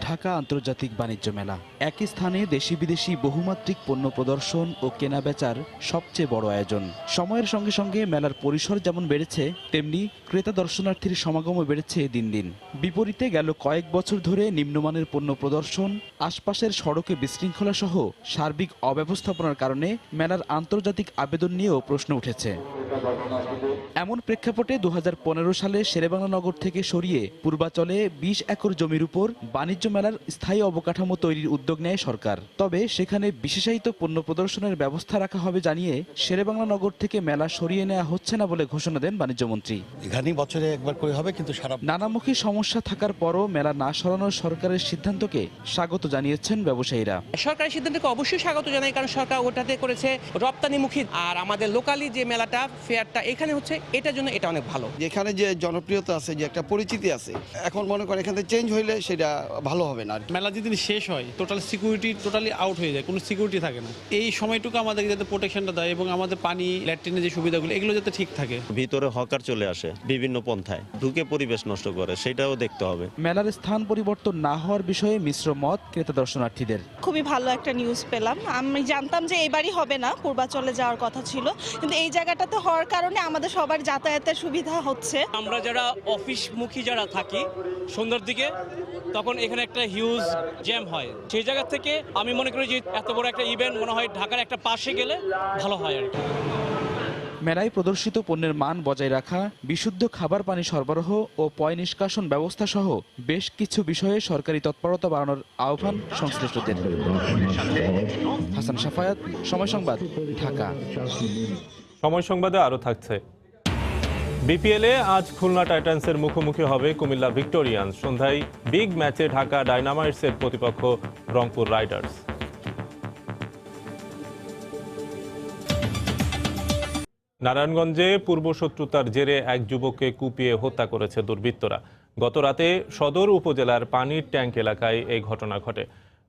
ঢাকা আন্তর্জাতিক বাণিজ্য মেলা একই স্থানে দেশি বিদেশি বহুমাত্রিক পণ্য প্রদর্শন ও কেনাবেচার সবচেয়ে বড় আয়োজন। সময়ের সঙ্গে সঙ্গে মেলার পরিসর যেমন বেড়েছে, তেমনি ক্রেতা দর্শনার্থীর সমাগমও বেড়েছে দিন দিন। বিপরীতে গেল কয়েক বছর ধরে নিম্নমানের পণ্য প্রদর্শন, আশপাশের সড়কে বিশৃঙ্খলা সহ সার্বিক অব্যবস্থাপনার কারণে মেলার আন্তর্জাতিক আবেদন নিয়েও প্রশ্ন উঠেছে। এমন প্রেক্ষাপটে 2015 সালে শেরেবাংলা নগর থেকে সরিয়ে পূর্বাচলে 20 একর জমির উপর বাণিজ্য মেলার স্থায়ী অবকাঠামো তৈরির উদ্যোগ নেয় সরকার। তবে সেখানে বিশেষায়িত পণ্য প্রদর্শনের ব্যবস্থা রাখা হবে জানিয়ে শেরেবাংলা নগর থেকে মেলা সরিয়ে নেওয়া হচ্ছে না বলে ঘোষণা দেন বাণিজ্য মন্ত্রী। এখানে বছরে একবার করে হবে, কিন্তু সারা নানামুখী সমস্যা থাকার পরও মেলা না সরানোর সরকারের সিদ্ধান্তকে স্বাগত জানিয়েছেন ব্যবসায়ীরা। সরকারের সিদ্ধান্তকে অবশ্যই স্বাগত জানাই, কারণ সরকার ওটাতে করেছে রপ্তানিমুখী, আর আমাদের লোকালি যে মেলাটা ফেয়ারটা এখানে হচ্ছে, এটার জন্য এটা অনেক ভালো। যেখানে যে জনপ্রিয়তা আছে, যে একটা পরিচিতি আছে, এখন মনে করেন এখানে চেঞ্জ হইলে সেটা ভালো হবে না। মেলা যেদিন শেষ হয় টোটাল সিকিউরিটি টোটালি আউট হয়ে যায়, কোনো সিকিউরিটি থাকে না। এই সময়টুকু আমাদের যাতে প্রোটেকশনটা দেয় এবং আমাদের পানি ল্যাট্রিনের যে সুবিধাগুলো এগুলো যাতে ঠিক থাকে। ভিতরে হকার চলে আসে বিভিন্ন পন্থায়, ঢুকে পরিবেশ নষ্ট করে, সেটাও দেখতে হবে। মেলার স্থান পরিবর্তন না হওয়ার বিষয়ে মিশ্র মত ক্রেতা দর্শনার্থীদের। খুবই ভালো একটা নিউজ পেলাম। আমি জানতাম যে এবারই হবে না, পূর্বাচলে যাওয়ার কথা ছিল, কিন্তু এই জায়গাটাতে হওয়ার কারণে আমাদের সবার যাতায়াতের সুবিধা হচ্ছে। আমরা যারা অফিসমুখী যারা থাকি সন্ধ্যার দিকে, তখন এখানে একটা হিউজ জ্যাম হয়। সেই জায়গা থেকে আমি মনে করি যে এত বড় একটা ইভেন্ট মনে হয় ঢাকার একটা পাশে গেলে ভালো হয় আর কি। মেলায় প্রদর্শিত পণ্যের মান বজায় রাখা, বিশুদ্ধ খাবার পানি সরবরাহ ও পয় নিষ্কাশন ব্যবস্থা সহ বেশ কিছু বিষয়ে সরকারি তৎপরতা বাড়ানোর আহ্বান সংশ্লিষ্টদের। হাসান সাফায়াত, সময় সংবাদ, ঢাকা। সময় সংবাদে আরও থাকছে। বিপিএলে আজ খুলনা টাইটান্সের মুখোমুখি হবে কুমিল্লা ভিক্টোরিয়ান্স। সন্ধ্যায় বিগ ম্যাচে ঢাকা ডায়নামাইটসের প্রতিপক্ষ রংপুর রাইডার্স। নারায়ণগঞ্জে পূর্বশত্রুতার জেরে এক যুবককে কুপিয়ে হত্যা করেছে দুর্বৃত্তরা। গতরাতে সদর উপজেলার পানির ট্যাঙ্ক এলাকায় এই ঘটনা ঘটে।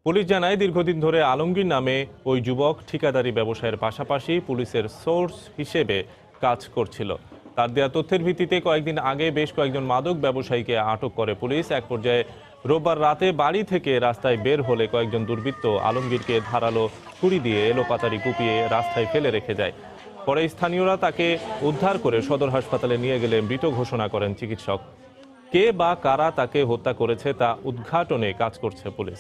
পুলিশ জানায়, দীর্ঘদিন ধরে আলমগীর নামে ওই যুবক ঠিকাদারি ব্যবসায়ের পাশাপাশি পুলিশের সোর্স হিসেবে কাজ করছিল। তার দেওয়া তথ্যের ভিত্তিতে কয়েকদিন আগে বেশ কয়েকজন মাদক ব্যবসায়ীকে আটক করে পুলিশ। এক পর্যায়ে রোববার রাতে বাড়ি থেকে রাস্তায় বের হলে কয়েকজন দুর্বৃত্ত আলমগীরকে ধারালো ছুরি দিয়ে এলোপাতাড়ি কুপিয়ে রাস্তায় ফেলে রেখে যায়। পরে স্থানীয়রা তাকে উদ্ধার করে সদর হাসপাতালে নিয়ে গেলে মৃত ঘোষণা করেন চিকিৎসক। কে বা কারা তাকে হত্যা করেছে তা উদ্ঘাটনে কাজ করছে পুলিশ।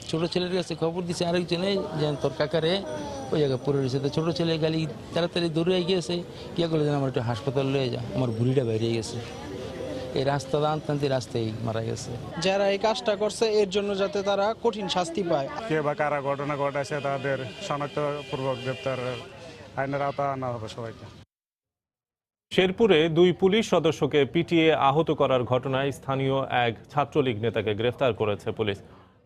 ছোট ছেলের কাছে খবর দিছে আরেকজনে যে তোর কাকারে ওই জায়গায় পড়ে রয়েছে। তো ছোট ছেলে গালি তাড়াতাড়ি দৌড়ে গিয়েছে, কি করে যেন আমার একটু হাসপাতাল লয়ে যা, আমার বুড়িটা বাইরে গেছে। এই রাস্তা আনতে রাস্তায় মারা গেছে। যারা এই কাজটা করছে এর জন্য যাতে তারা কঠিন শাস্তি পায়। কে বা কারা ঘটনা ঘটাইছে তাদের শনাক্তপূর্বক গ্রেপ্তার আইনের আওতায় আনা হবে সবাইকে। শেরপুরে 2 পুলিশ সদস্যকে পিটিয়ে আহত করার ঘটনায় স্থানীয় এক ছাত্রলীগ নেতাকে গ্রেফতার করেছে পুলিশ।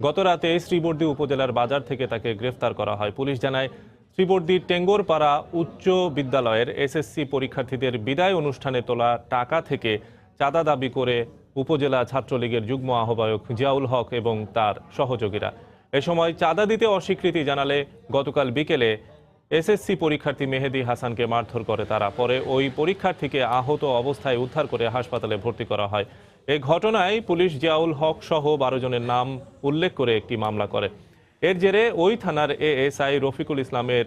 গতরাতে শ্রীবর্দী উপজেলার বাজার থেকে তাকে গ্রেফতার করা হয়। পুলিশ জানায়, শ্রীবর্দীর টেঙ্গরপাড়া উচ্চ বিদ্যালয়ের এসএসসি পরীক্ষার্থীদের বিদায় অনুষ্ঠানে তোলা টাকা থেকে চাঁদা দাবি করে উপজেলা ছাত্রলীগের যুগ্ম আহ্বায়ক জিয়াউল হক এবং তার সহযোগীরা। এ সময় চাঁদা দিতে অস্বীকৃতি জানালে গতকাল বিকেলে এসএসসি পরীক্ষার্থী মেহেদি হাসানকে মারধর করে তারা। পরে ওই পরীক্ষার্থীকে আহত অবস্থায় উদ্ধার করে হাসপাতালে ভর্তি করা হয়। এই ঘটনায় পুলিশ জিয়াউল হক সহ 12 জনের নাম উল্লেখ করে একটি মামলা করে। এর জেরে ওই থানার এএসআই রফিকুল ইসলামের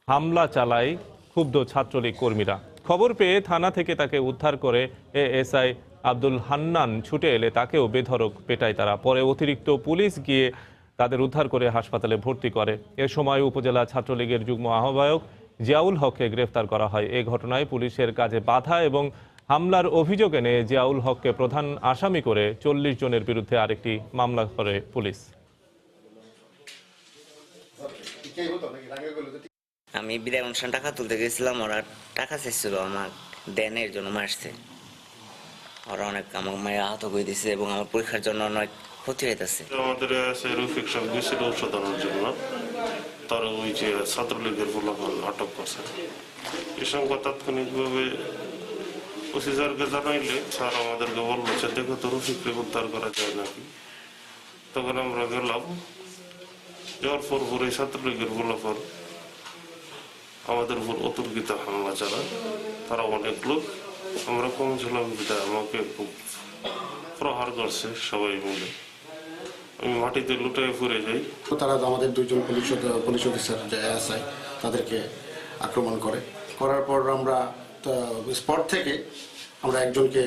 হামলা চালায় ক্ষুব্ধ ছাত্রলীগ কর্মীরা। খবর পেয়ে থানা থেকে তাকে উদ্ধার করে এএসআই আব্দুল হান্নান ছুটে এলে তাকেও বেধড়ক পেটায় তারা। পরে অতিরিক্ত পুলিশ গিয়ে তাদের উদ্ধার করে হাসপাতালে ভর্তি করে। এ সময় উপজেলা ছাত্রলীগের যুগ্ম আহ্বায়ক জিয়াউল হককে গ্রেফতার করা হয়। এই ঘটনায় পুলিশের কাজে বাধা এবং হামলার অভিযোগ এনে জিয়াউল হককে প্রধান আসামি করে 40 জনের বিরুদ্ধে আরেকটি মামলা করে পুলিশ। আমি বিদায় অনুষ্ঠান টাকা তুলতে গেছিলাম, ওরা টাকা চাইছিল আমার দেনের জন্য মারছে। ওরা অনেক আমার মায়ের আহত করে দিয়েছে এবং আমার পরীক্ষার জন্য অনেক ক্ষতি হইতেছে। আমাদের রফিক সাহেব গেছিল ঔষধ আনার জন্য, তারা ওই যে ছাত্রলীগের ফলাফল আটক করছে। এই সঙ্গে তাৎক্ষণিকভাবে ওসি স্যারকে জানাইলে স্যার আমাদেরকে বললো যে দেখো তো রফিককে উদ্ধার করা যায় নাকি। তখন আমরা গেলাম, যাওয়ার পর এই ছাত্রলীগের ফলাফল আমাদের উপর অতর্কিত হামলা চালায়। তারা অনেক লোক, আমরা কম ছিলাম বিদায় আমাকে খুব প্রহার করছে সবাই মিলে। আমি মাটিতে লুটায় পড়ে যাই। তারা আমাদের 2 জন পুলিশ অফিসার যে এসআই তাদেরকে আক্রমণ করার পর আমরা স্পট থেকে আমরা একজনকে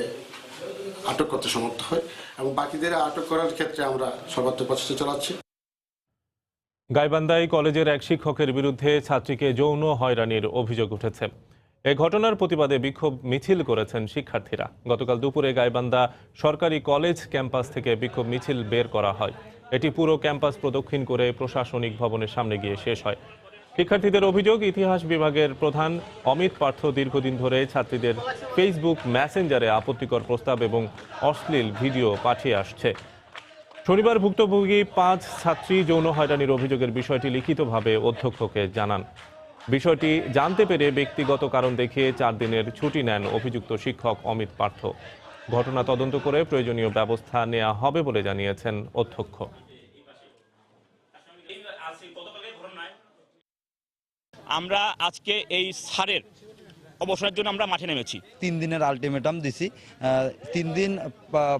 আটক করতে সমর্থ হই এবং বাকিদের আটক করার ক্ষেত্রে আমরা সর্বাত্মক প্রচেষ্টা চালাচ্ছি। গাইবান্ধায় কলেজের এক শিক্ষকের বিরুদ্ধে ছাত্রীকে যৌন হয়রানির অভিযোগ উঠেছে। এ ঘটনার প্রতিবাদে বিক্ষোভ মিছিল করেছেন শিক্ষার্থীরা। গতকাল দুপুরে গাইবান্ধা সরকারি কলেজ ক্যাম্পাস থেকে বিক্ষোভ মিছিল বের করা হয়। এটি পুরো ক্যাম্পাস প্রদক্ষিণ করে প্রশাসনিক ভবনের সামনে গিয়ে শেষ হয়। শিক্ষার্থীদের অভিযোগ, ইতিহাস বিভাগের প্রধান অমিত পার্থ দীর্ঘদিন ধরে ছাত্রীদের ফেসবুক মেসেঞ্জারে আপত্তিকর প্রস্তাব এবং অশ্লীল ভিডিও পাঠিয়ে আসছে। শনিবার ভুক্তভোগী 5 ছাত্রী যৌন হয়রানির অভিযোগের বিষয়টি লিখিতভাবে অধ্যক্ষকে জানান। বিষয়টি জানতে পেরে ব্যক্তিগত কারণ দেখিয়ে 4 দিনের ছুটি নেন অভিযুক্ত শিক্ষক অমিত পার্থ। ঘটনা তদন্ত করে প্রয়োজনীয় ব্যবস্থা নেওয়া হবে বলে জানিয়েছেন অধ্যক্ষ। আমরা আজকে এই স্যারের অবসরের জন্য আমরা মাঠে নেমেছি। 3 দিনের আলটিমেটাম দিছি। 3 দিন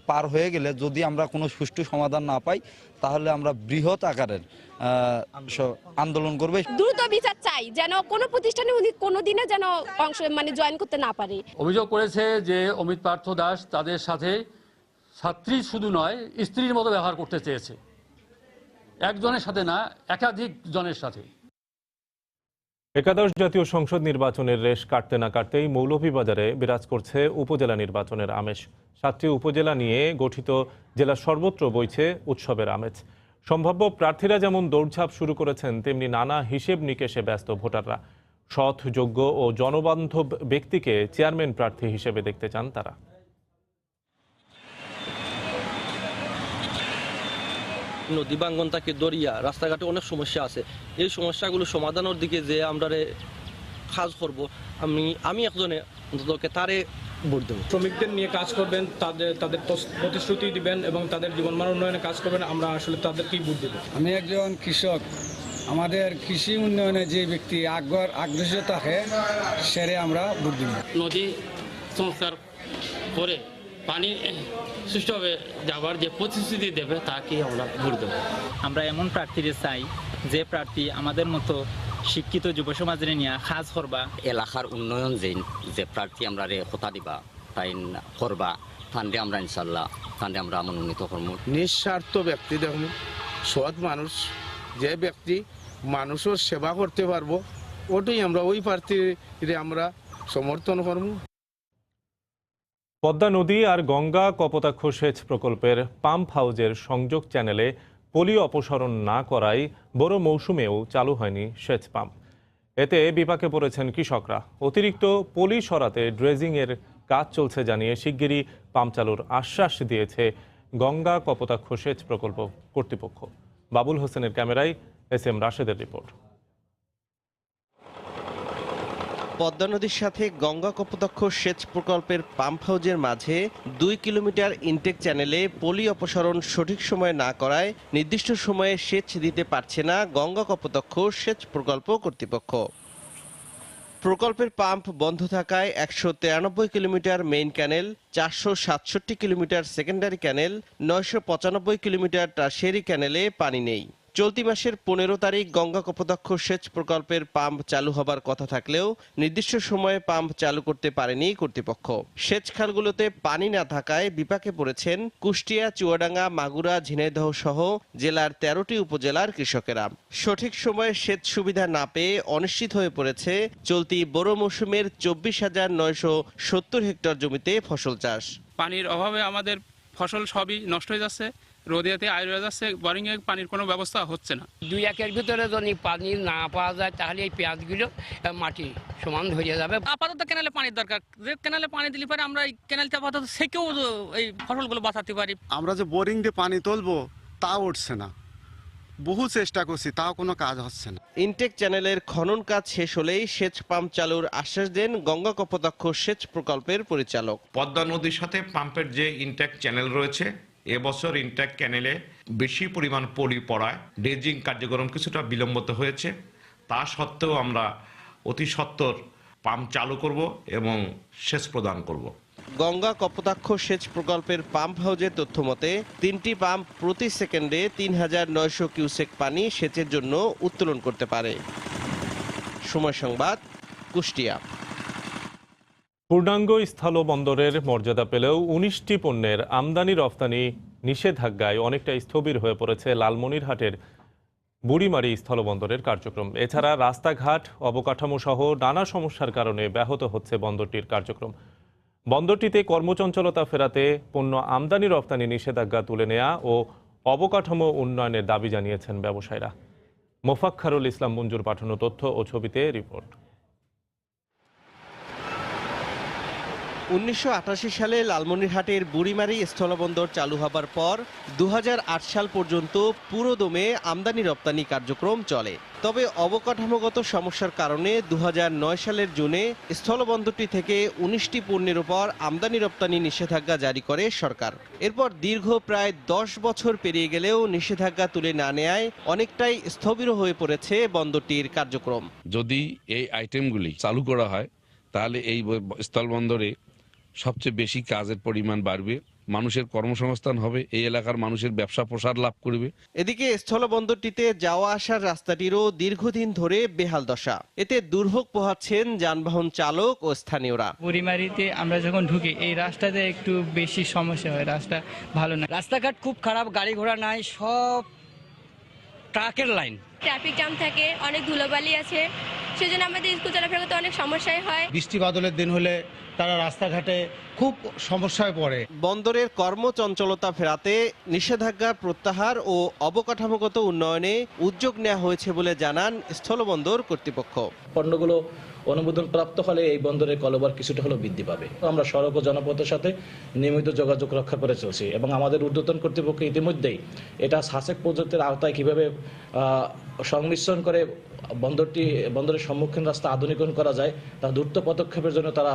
পার হয়ে গেলে যদি আমরা কোনো সুষ্ঠু সমাধান না পাই তাহলে আমরা বৃহৎ আকারের আন্দোলন করবে। দ্রুত বিচার চাই, যেন কোনো প্রতিষ্ঠানে উনি কোনোদিনও যেন জয়েন করতে না পারে। অভিযোগ করেছে যে অমিত পার্থ দাস তাদের সাথে ছাত্রী শুধু নয়, স্ত্রীর মতো ব্যবহার করতে চেয়েছে। একজনের সাথে না, একাধিক জনের সাথে। একাদশ জাতীয় সংসদ নির্বাচনের রেশ কাটতে না কাটতেই মৌলভীবাজারে বিরাজ করছে উপজেলা নির্বাচনের আমেজ। 7টি উপজেলা নিয়ে গঠিত জেলার সর্বত্র বইছে উৎসবের আমেজ। সম্ভাব্য প্রার্থীরা যেমন দৌড়ঝাঁপ শুরু করেছেন, তেমনি নানা হিসেব নিকেশে ব্যস্ত ভোটাররা। সৎ, যোগ্য ও জনবান্ধব ব্যক্তিকে চেয়ারম্যান প্রার্থী হিসেবে দেখতে চান তারা। নদী ভাঙ্গন থাকে, দরিয়া, রাস্তাঘাটে অনেক সমস্যা আছে। এই সমস্যাগুলো সমাধানের দিকে যে আমরা কাজ করব, আমি একজনে অন্ততকে তারে ভোট দেব। শ্রমিকদের নিয়ে কাজ করবেন, তাদের প্রতিশ্রুতি দিবেন এবং তাদের জীবনমান উন্নয়নে কাজ করবেন, আমরা আসলে তাদেরকেই ভোট দেব। আমি একজন কৃষক, আমাদের কৃষি উন্নয়নে যে ব্যক্তি আগ্রহী থাকে সেরে আমরা ভোট দেব। নদী সংস্কার করে পানি সুষ্ঠুভাবে যাবার যে প্রতিশ্রুতি দেবে তাকে আমরা ভোট দেব। আমরা এমন প্রার্থীদের চাই যে প্রার্থী আমাদের মতো শিক্ষিত যুব সমাজের নিয়ে কাজ করবা। এলাকার উন্নয়ন যে প্রার্থী আমরা কথা দিবা তাই করবা, তান্ডে আমরা ইনশাল্লাহ তান্ডে আমরা মনোনীত করবো। নিঃস্বার্থ ব্যক্তি দেখুন, সৎ মানুষ, যে ব্যক্তি মানুষের সেবা করতে পারবো ওটাই আমরা ওই প্রার্থীরে আমরা সমর্থন করবো। পদ্মা নদী আর গঙ্গা কপোতাক্ষ সেচ প্রকল্পের পাম্প হাউজের সংযোগ চ্যানেলে পলি অপসারণ না করায় বড় মৌসুমেও চালু হয়নি সেচ পাম্প। এতে বিপাকে পড়েছেন কৃষকরা। অতিরিক্ত পলি সরাতে ড্রেজিংয়ের কাজ চলছে জানিয়ে শিগগিরই পাম্প চালুর আশ্বাস দিয়েছে গঙ্গা কপোতাক্ষ সেচ প্রকল্প কর্তৃপক্ষ। বাবুল হোসেনের ক্যামেরায় SM রাশেদের রিপোর্ট। পদ্মা নদীর সাথে গঙ্গা কপোতাক্ষ সেচ প্রকল্পের পাম্প হাউজের মাঝে 2 কিলোমিটার ইনটেক চ্যানেলে পলি অপসারণ সঠিক সময়ে না করায় নির্দিষ্ট সময়ে সেচ দিতে পারছে না গঙ্গা কপোতাক্ষ সেচ প্রকল্প কর্তৃপক্ষ। প্রকল্পের পাম্প বন্ধ থাকায় 193 কিলোমিটার মেইন ক্যানেল, 467 কিলোমিটার সেকেন্ডারি ক্যানেল, 995 কিলোমিটার টারশিয়ারি ক্যানেলে পানি নেই। চলতি মাসের 15 তারিখ গঙ্গা কপোতাক্ষ সেচ প্রকল্পের পাম্প চালু হবার কথা থাকলেও নির্দিষ্ট সময়ে পাম্প চালু করতে পারেনি কর্তৃপক্ষ। সেচ খালগুলোতে পানি না থাকায় বিপাকে পড়েছেন কুষ্টিয়া, চুয়াডাঙ্গা, মাগুরা, ঝিনাইদহ সহ জেলার 13টি উপজেলার কৃষকেরা। সঠিক সময়ে সেচ সুবিধা না পেয়ে অনিশ্চিত হয়ে পড়েছে চলতি বড় মৌসুমের 24,970 হেক্টর জমিতে ফসল চাষ। পানির অভাবে আমাদের ফসল সবই নষ্ট হয়ে যাচ্ছে, রোদিয়াতে আয় হয়ে যাচ্ছে, বোরিংয়ে পানির কোনো ব্যবস্থা হচ্ছে না। 2 একের ভিতরে যদি পানি না পাওয়া যায় তাহলে এই পেঁয়াজগুলো মাটি সমান ধরে যাবে। আপাতত কেনালে পানির দরকার, যে কেনালে পানি দিলে পরে আমরা এই কেনালটা আপাতত সেকেও এই ফসলগুলো বাঁচাতে পারি। আমরা যে বোরিং দিয়ে পানি তুলবো তাও উঠছে না, বহু চেষ্টা করছি তাও কোনো কাজ হচ্ছে না। ইনটেক চ্যানেলের খনন কাজ শেষ হলেই সেচ পাম্প চালুর আশ্বাস দেন গঙ্গা কপোতাক্ষ সেচ প্রকল্পের পরিচালক। পদ্মা নদীর সাথে পাম্পের যে ইনটেক চ্যানেল রয়েছে, এবছর ইনটেক চ্যানেলে বেশি পরিমাণ পলি পড়ায় ড্রেজিং কার্যক্রম কিছুটা বিলম্বিত হয়েছে। তা সত্ত্বেও আমরা অতি সত্বর পাম্প চালু করব এবং সেচ প্রদান করব। গঙ্গা কপোতাক্ষ সেচ প্রকল্পের পাম্প হাউজের তথ্য মতে 3টি পাম্প প্রতি সেকেন্ডে 3900 কিউসেক পানি সেচের জন্য উত্তোলন করতে পারে। সময় সংবাদ, কুষ্টিয়া। পূর্ণাঙ্গ স্থলবন্দরের মর্যাদা পেলেও 19টি পণ্যের আমদানি রফতানি নিষেধাজ্ঞায় অনেকটা স্থবির হয়ে পড়েছে লালমনিরহাটের বুড়িমারি স্থলবন্দরের কার্যক্রম। এছাড়া রাস্তাঘাট, অবকাঠামো সহ নানা সমস্যার কারণে ব্যাহত হচ্ছে বন্দরটির কার্যক্রম। বন্দরটিতে কর্মচঞ্চলতা ফেরাতে পণ্য আমদানি রফতানি নিষেধাজ্ঞা তুলে নেওয়া ও অবকাঠামো উন্নয়নের দাবি জানিয়েছেন ব্যবসায়ীরা। মোফাক্খারুল ইসলাম মঞ্জুর পাঠানো তথ্য ও ছবিতে রিপোর্ট। 1988 সালে লালমনিরহাটের বুড়িমারি স্থলবন্দর চালু হবার পর 2008 সাল পর্যন্ত পুরোদমে আমদানি রপ্তানি কার্যক্রম চলে। তবে অবকাঠামোগত সমস্যার কারণে 2009 সালের জুনে স্থলবন্দরটি থেকে 19টি পণ্যের উপর আমদানি রপ্তানি নিষেধাজ্ঞা জারি করে সরকার। এরপর দীর্ঘ প্রায় 10 বছর পেরিয়ে গেলেও নিষেধাজ্ঞা তুলে না নেয়ায় অনেকটাই স্থবির হয়ে পড়েছে বন্দরটির কার্যক্রম। যদি এই আইটেমগুলি চালু করা হয় তাহলে এই স্থলবন্দরে সবচেয়ে বেশি কাজের পরিমাণ বাড়বে, মানুষের কর্মসংস্থান হবে, এই এলাকার মানুষের ব্যবসা প্রসার লাভ করবে। এদিকে স্থলবন্দরটিতে যাওয়া আসার রাস্তাটিরও দীর্ঘদিন ধরে বেহাল দশা। এতে দুর্ভোগ পোহাচ্ছেন যানবাহন চালক ও স্থানীয়রা। বুড়িমারিতে আমরা যখন ঢুকি এই রাস্তাতে একটু বেশি সমস্যা হয়, রাস্তা ভালো না, রাস্তাঘাট খুব খারাপ, গাড়ি ঘোড়া নাই, সব ট্রাকের লাইন, ট্রাফিক জ্যাম থাকে, অনেক ধুলোবালি আছে, সেজন্য আমাদের স্কুল চলাফেরা করতে অনেক সমস্যাই হয়। বৃষ্টি বাদলের দিন হলে তারা রাস্তাঘাটে খুব সমস্যায় পড়ে। বন্দরের কর্মচঞ্চলতা ফেরাতে নিষেধাজ্ঞা প্রত্যাহার ও অবকাঠামোগত উন্নয়নে উদ্যোগ নেওয়া হয়েছে বলে জানান স্থলবন্দর কর্তৃপক্ষ। পণ্যগুলো অনুমোদন প্রাপ্ত হলে এই বন্দরের কলবর কিছুটা হলেও বৃদ্ধি পাবে। আমরা সড়ক ও জনপথের সাথে নিয়মিত যোগাযোগ রক্ষা করে চলছি এবং আমাদের ঊর্ধ্বতন কর্তৃপক্ষ ইতিমধ্যেই এটা সাসেক প্রজেক্টের আওতায় কিভাবে সংমিশ্রণ করে বন্দরের সম্মুখীন রাস্তা আধুনিকরণ করা যায় তা দ্রুত পদক্ষেপের জন্য তারা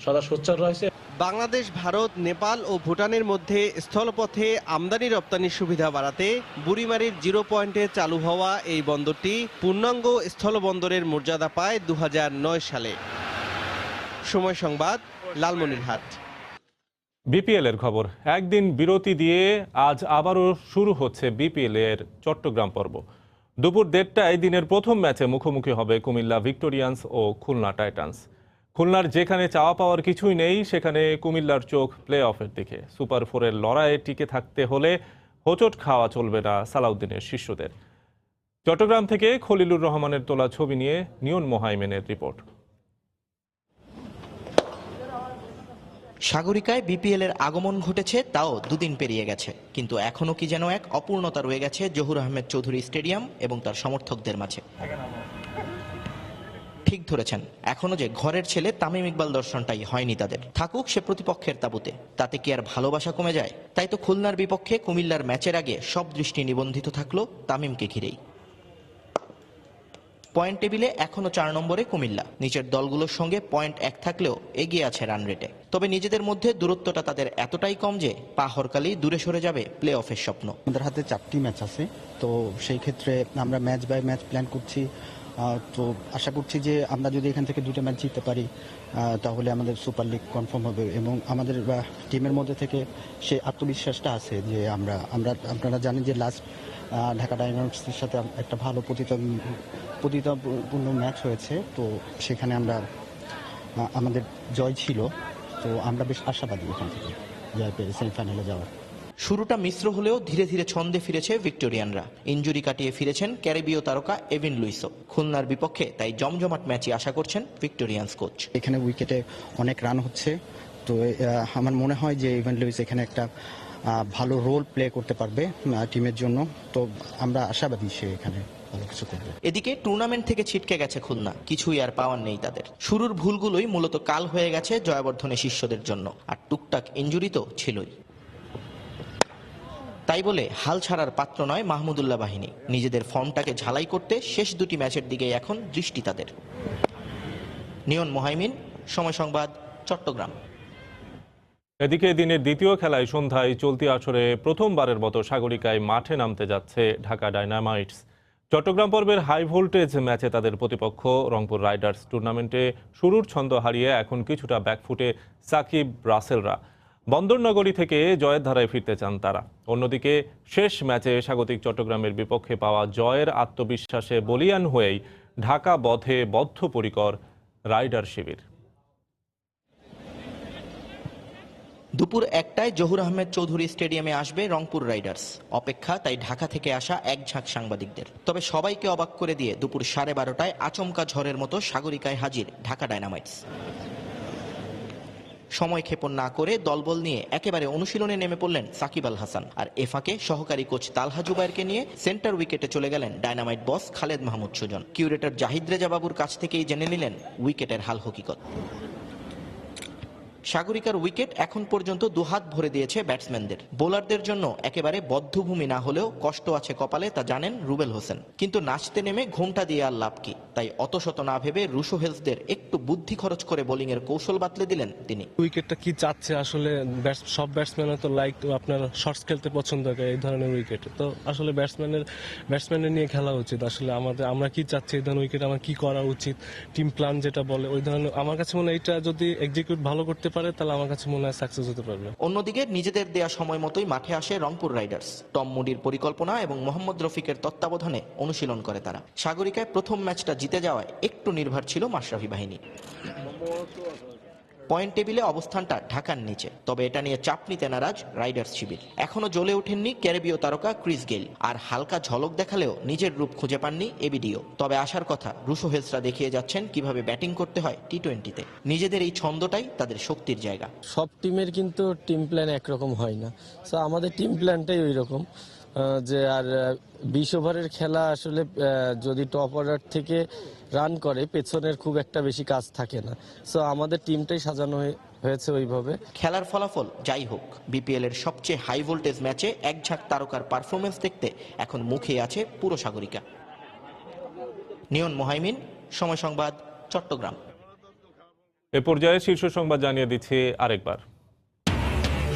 সদা সোচ্চার রয়েছে। বাংলাদেশ, ভারত, নেপাল ও ভুটানের মধ্যে স্থলপথে আমদানি রপ্তানির সুবিধা বাড়াতে বুড়িমারির 0 পয়েন্টে চালু হওয়া এই বন্দরটি পূর্ণাঙ্গ স্থলবন্দরের মর্যাদা পায় 2009 সালে। সময় সংবাদ, লালমনিরহাট। বিপিএল এর খবর। একদিন বিরতি দিয়ে আজ আবারও শুরু হচ্ছে বিপিএল এর চট্টগ্রাম পর্ব। দুপুর 1:30টায় দিনের প্রথম ম্যাচে মুখোমুখি হবে কুমিল্লা ভিক্টোরিয়ান্স ও খুলনা টাইটান্স। খুলনার যেখানে চাওয়া পাওয়ার কিছুই নেই, সেখানে কুমিল্লার চোখ প্লে অফের দিকে। সুপার 4-এর লড়াইয়ে টিকে থাকতে হলে হোঁচট খাওয়া চলবে না সালাউদ্দিনের শিষ্যদের। চট্টগ্রাম থেকে খলিলুর রহমানের তোলা ছবি নিয়ে নিয়ন মোহাইমেনের রিপোর্ট। সাগরিকায় বিপিএল এর আগমন ঘটেছে, তাও দুদিন পেরিয়ে গেছে, কিন্তু এখনো কি যেন এক অপূর্ণতা রয়ে গেছে জহুর আহমেদ চৌধুরী স্টেডিয়াম এবং তার সমর্থকদের মাঝে। ঠিক ধরেছেন, এখনো যে ঘরের ছেলে তামিম ইকবাল দর্শনটাই হয়নি তাদের। থাকুক সে প্রতিপক্ষের তাবুতে, তাতে কি আর ভালোবাসা কমে যায়? তাই তো খুলনার বিপক্ষে কুমিল্লার ম্যাচের আগে সব দৃষ্টি নিবন্ধিত থাকলো তামিমকে ঘিরেই। পয়েন্ট টেবিলে এখনো 4 নম্বরে কুমিল্লা। নিচের দলগুলোর সঙ্গে পয়েন্ট 1 থাকলেও এগিয়ে আছে রান রেটে। তবে নিজেদের মধ্যে দূরত্বটা তাদের এতটাই কম যে পা হরকালেই দূরে সরে যাবে প্লে অফের স্বপ্ন। আমাদের হাতে 4টি ম্যাচ আছে, তো সেই ক্ষেত্রে আমরা ম্যাচ বাই ম্যাচ প্ল্যান করছি। তো আশা করছি যে আমরা যদি এখান থেকে 2টা ম্যাচ জিততে পারি তাহলে আমাদের সুপার লিগ কনফার্ম হবে এবং আমাদের টিমের মধ্যে থেকে সেই আত্মবিশ্বাসটা আছে যে আমরা আপনারা জানেন যে লাস্ট ঢাকা ডায়নামাইটসের সাথে একটা ভালো প্রতিদ্বন্দ্বিপূর্ণ ম্যাচ হয়েছে, তো সেখানে আমাদের জয় ছিল, তো আমরা বেশ আশাবাদী এখান থেকে জয় পেয়ে সেমিফাইনালে যাওয়ার। শুরুটা মিশ্র হলেও ধীরে ধীরে ছন্দে ফিরেছে ভিক্টোরিয়ানরা। ইনজুরি কাটিয়ে ফিরেছেন ক্যারিবীয় তারকা এভিন লুইসও। খুলনার বিপক্ষে তাই জমজমাট ম্যাচই আশা করছেন ভিক্টোরিয়ান্স কোচ। এখানে উইকেটে অনেক রান হচ্ছে, তো আমার মনে হয় যে এভিন লুইস এখানে একটা ভালো রোল প্লে করতে পারবে টিমের জন্য, তো আমরা আশাবাদী সে এখানে ভালো কিছু করবে। এদিকে টুর্নামেন্ট থেকে ছিটকে গেছে খুলনা, কিছুই আর পাওয়ার নেই তাদের। শুরুর ভুলগুলোই মূলত কাল হয়ে গেছে জয়াবর্ধনের শিষ্যদের জন্য, আর টুকটাক ইনজুরি তো ছিলই। তাই বলে হাল ছাড়ার পাত্র নয় মাহমুদুল্লাহ বাহিনী। নিজেদের ফর্মটাকে ঝালাই করতে শেষ 2টি ম্যাচের দিকে এখন দৃষ্টি তাদের। নিয়ন মোহাইমিন, সময় সংবাদ, চট্টগ্রাম। এদিকে দিনের দ্বিতীয় খেলায় সন্ধ্যায় চলতি আসরে প্রথমবারের মতো সাগরিকায় মাঠে নামতে যাচ্ছে ঢাকা ডায়নামাইটস। চট্টগ্রাম পর্বের হাই ভোল্টেজ ম্যাচে তাদের প্রতিপক্ষ রংপুর রাইডার্স। টুর্নামেন্টে শুরুর ছন্দ হারিয়ে এখন কিছুটা ব্যাকফুটে সাকিব রাসেলরা। বন্দরনগরী থেকে জয়ের ধারায় ফিরতে চান তারা। অন্যদিকে শেষ ম্যাচে স্বাগতিক চট্টগ্রামের বিপক্ষে পাওয়া জয়ের আত্মবিশ্বাসে বলিয়ান হয়েই ঢাকা বধে বদ্ধপরিকর রাইডার শিবির। দুপুর 1টায় জহুর আহমেদ চৌধুরী স্টেডিয়ামে আসবে রংপুর রাইডার্স। অপেক্ষা তাই ঢাকা থেকে আসা এক ঝাঁক সাংবাদিকদের। তবে সবাইকে অবাক করে দিয়ে দুপুর 12:30টায় আচমকা ঝড়ের মতো সাগরিকায় হাজির ঢাকা ডায়নামাইটস। সময় ক্ষেপণ না করে দলবল নিয়ে একেবারে অনুশীলনে নেমে পড়লেন সাকিব আল হাসান। আর এ ফাঁকে সহকারী কোচ তালহা জুবায়েরকে নিয়ে সেন্টার উইকেটে চলে গেলেন ডায়নামাইট বস খালেদ মাহমুদ সুজন। কিউরেটর জাহিদ রেজা বাবুর কাছ থেকেই জেনে নিলেন উইকেটের হাল হকিকত। সাগরিকার উইকেট এখন পর্যন্ত দুহাত ভরে দিয়েছে ব্যাটসম্যানদের। বোলারদের জন্য একেবারে বদ্ধভূমি না হলেও কষ্ট আছে কপালে, তা জানেন রুবেল হোসেন। কিন্তু নাচতে নেমে ঘুমটা দিয়ে আর লাভ কি, তাই অত শত না ভেবে রুশো হেলসদের একটু বুদ্ধি খরচ করে বোলিংয়ের কৌশল বাতলে দিলেন তিনি। উইকেটটা কি চাচ্ছে আসলে, সব ব্যাটসম্যান তো লাইক আপনার শর্টস খেলতে পছন্দ করে এই ধরনের উইকেট, তো আসলে ব্যাটসম্যানের নিয়ে খেলা উচিত। আসলে আমরা কি চাচ্ছি এই ধরনের উইকেট, আমার কি করা উচিত, টিম প্ল্যান যেটা বলে ওই ধরনের। আমার কাছে মনে হয় এটা যদি এক্সিকিউট ভালো করতে পারে তাহলে আমার কাছে মনে হয় সাকসেস হতে পারবে। অন্যদিকে নিজেদের দেয়া সময় মতোই মাঠে আসে রংপুর রাইডার্স। টম মুডির পরিকল্পনা এবং মোহাম্মদ রফিকের তত্ত্বাবধানে অনুশীলন করে তারা। সাগরিকায় প্রথম ম্যাচটা জিতে যাওয়ায় একটু নির্ভর ছিল মাশরাফি বাহিনী। পয়েন্ট টেবিলে অবস্থানটা ঢাকার নিচে, তবে এটা নিয়ে চাপ নিতে নারাজ রাইডার্স শিবির। এখনো জ্বলে ওঠেননি ক্যারিবীয় তারকা ক্রিস গেইল, আর হালকা ঝলক দেখালেও নিজের রূপ খুঁজে পাননি এবিডিও। তবে আসার কথা রুশো হেলসরা দেখিয়ে যাচ্ছেন কিভাবে ব্যাটিং করতে হয় টি-20-তে। নিজেদের এই ছন্দটাই তাদের শক্তির জায়গা। সব টিমের কিন্তু টিম প্ল্যান একরকম হয় না, সো আমাদের টিম প্ল্যানটাই ওই রকম। যে আর 20 ওভারের খেলা আসলে যদি টপ অর্ডার থেকে রান করে পেছনের খুব একটা বেশি কাজ থাকে না, সো আমাদের টিমটাই সাজানো হয়েছে ওইভাবে। খেলার ফলাফল যাই হোক, বিপিএল এর সবচেয়ে হাই ভোল্টেজ ম্যাচে এক ঝাঁক তারকার পারফরমেন্স দেখতে এখন মুখে আছে পুরো সাগরিকা। নিয়ন মোহাইমিন, সময় সংবাদ, চট্টগ্রাম। এ পর্যায়ে শীর্ষ সংবাদ জানিয়ে দিচ্ছি আরেকবার।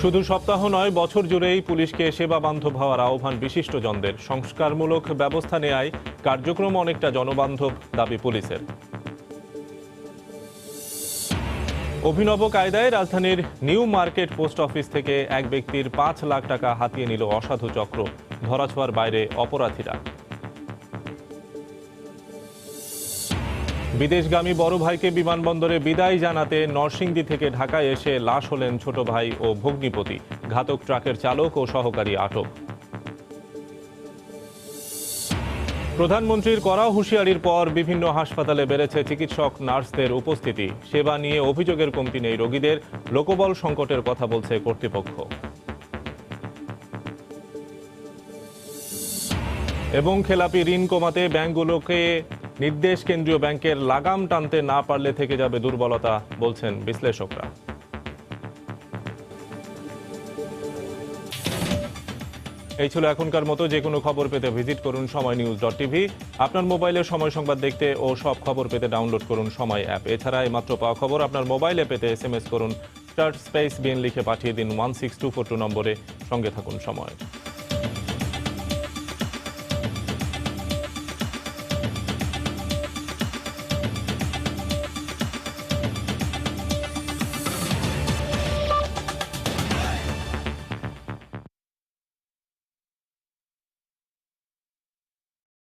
শুধু সপ্তাহ নয়, বছর জুড়েই পুলিশকে সেবা বান্ধব হওয়ার আহ্বান বিশিষ্টজনদের। সংস্কারমূলক ব্যবস্থা নেয়ায় কার্যক্রম অনেকটা জনবান্ধব দাবি পুলিশের। অভিনব কায়দায় রাজধানীর নিউ মার্কেট পোস্ট অফিস থেকে এক ব্যক্তির 5 লাখ টাকা হাতিয়ে নিল অসাধু চক্র। ধরাছোঁয়ার বাইরে অপরাধীরা। বিদেশগামী বড় ভাইকে বিমানবন্দরে বিদায় জানাতে নরসিংদী থেকে ঢাকায় এসে লাশ হলেন ছোট ভাই ও ভগ্নিপতি। ঘাতক ট্রাকের চালক ও সহকারী আটক। প্রধানমন্ত্রীর কড়া হুঁশিয়ারির পর বিভিন্ন হাসপাতালে বেড়েছে চিকিৎসক নার্সদের উপস্থিতি। সেবা নিয়ে অভিযোগের কমতি নেই রোগীদের। লোকবল সংকটের কথা বলছে কর্তৃপক্ষ। এবং খেলাপি ঋণ কমাতে ব্যাংকগুলোকে নির্দেশ কেন্দ্রীয় ব্যাংকের, লাগাম টানতে না পারলে থেকে যাবে দুর্বলতা, বলছেন বিশ্লেষকরা। এই ছিল এখনকার মতো। যে কোনো খবর পেতে ভিজিট করুন সময়নিউজ.tv। আপনার মোবাইলে সময় সংবাদ দেখতে ও সব খবর পেতে ডাউনলোড করুন সময় অ্যাপ। এছাড়া এই মাত্র পাওয়া খবর আপনার মোবাইলে পেতে SMS করুন *BN লিখে পাঠিয়ে দিন 16242 নম্বরে। সঙ্গে থাকুন সময়।